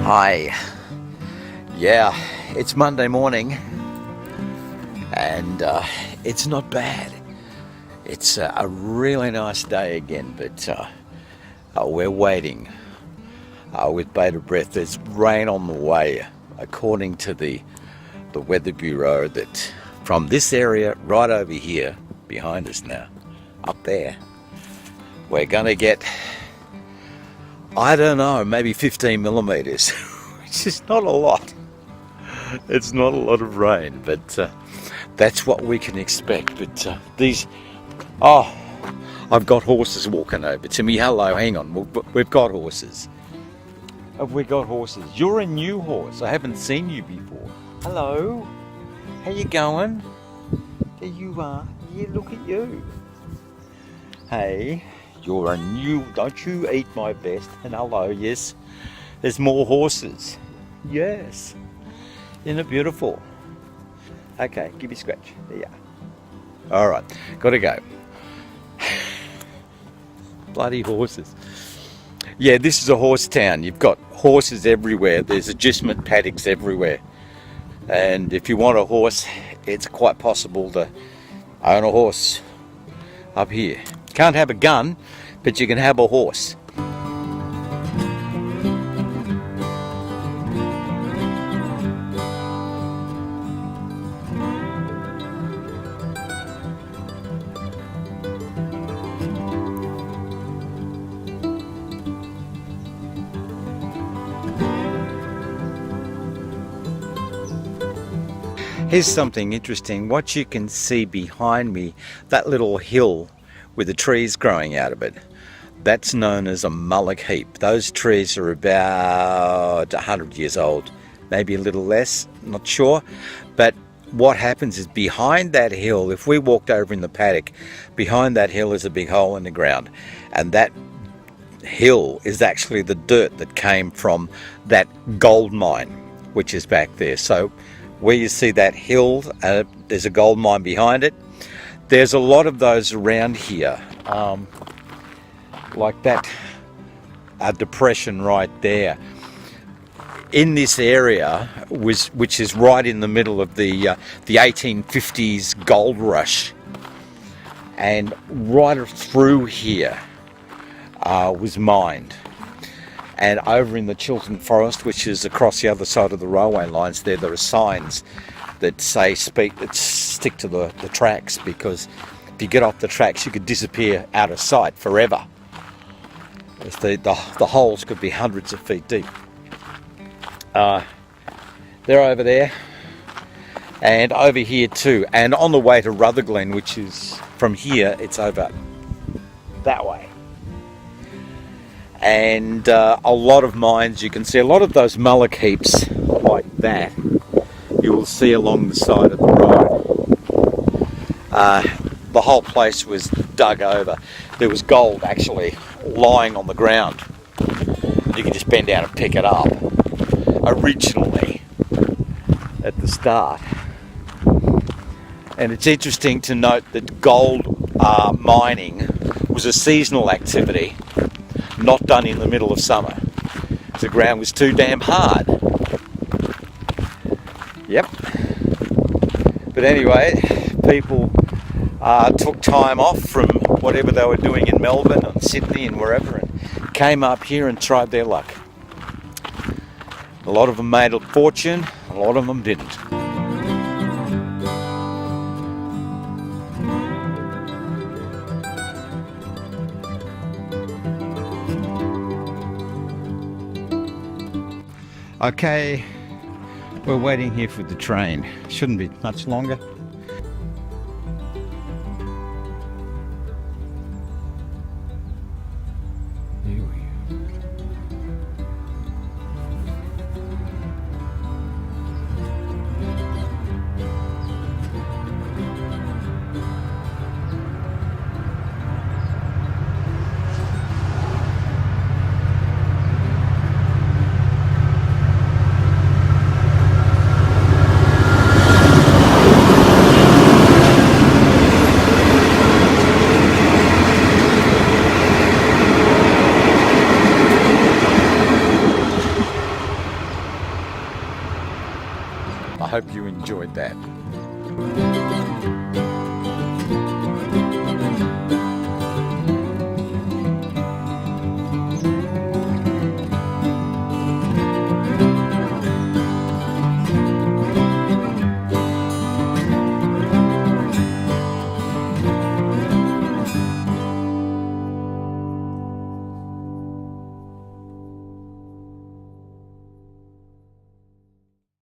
Hi. Yeah, it's Monday morning and it's not bad. It's a really nice day again, but we're waiting with bated breath. There's rain on the way, according to the Weather Bureau, that from this area right over here, behind us now, up there, we're going to get, I don't know, maybe 15 millimeters, which is not a lot. It's not a lot of rain, but that's what we can expect. But I've got horses walking over to me. Hello, hang on, we've got horses. Have we got horses? You're a new horse. I haven't seen you before. Hello, how you going? There you are. Yeah, look at you. Hey, you're a new, don't you eat my best. And hello, yes, there's more horses. Yes, isn't it beautiful? Okay, give me a scratch. There you are. All right, gotta go. Bloody horses. Yeah, this is a horse town. You've got horses everywhere. There's agistment paddocks everywhere. And if you want a horse, it's quite possible to own a horse up here. Can't have a gun, but you can have a horse. Here's something interesting. What you can see behind me, that little hill with the trees growing out of it, that's known as a mullock heap. Those trees are about 100 years old, maybe a little less, not sure. But what happens is behind that hill, if we walked over in the paddock, behind that hill is a big hole in the ground. And that hill is actually the dirt that came from that gold mine, which is back there. So where you see that hill, there's a gold mine behind it. There's a lot of those around here, like that depression right there. In this area, which is right in the middle of the 1850s gold rush, and right through here was mined. And over in the Chiltern Forest, which is across the other side of the railway lines, there are signs that say stick to the tracks, because if you get off the tracks, you could disappear out of sight forever. The holes could be hundreds of feet deep. They're over there, and over here too. And on the way to Rutherglen, which is from here, it's over that way. And a lot of mines, you can see a lot of those mullock heaps like that, you will see along the side of the road. The whole place was dug over. There was gold actually lying on the ground. You could just bend down and pick it up. Originally, at the start. And it's interesting to note that gold mining was a seasonal activity, not done in the middle of summer. The ground was too damn hard. Yep. But anyway, people took time off from whatever they were doing in Melbourne and Sydney and wherever, and came up here and tried their luck. A lot of them made a fortune, a lot of them didn't. Okay, we're waiting here for the train. Shouldn't be much longer. Here we go. hope you enjoyed that.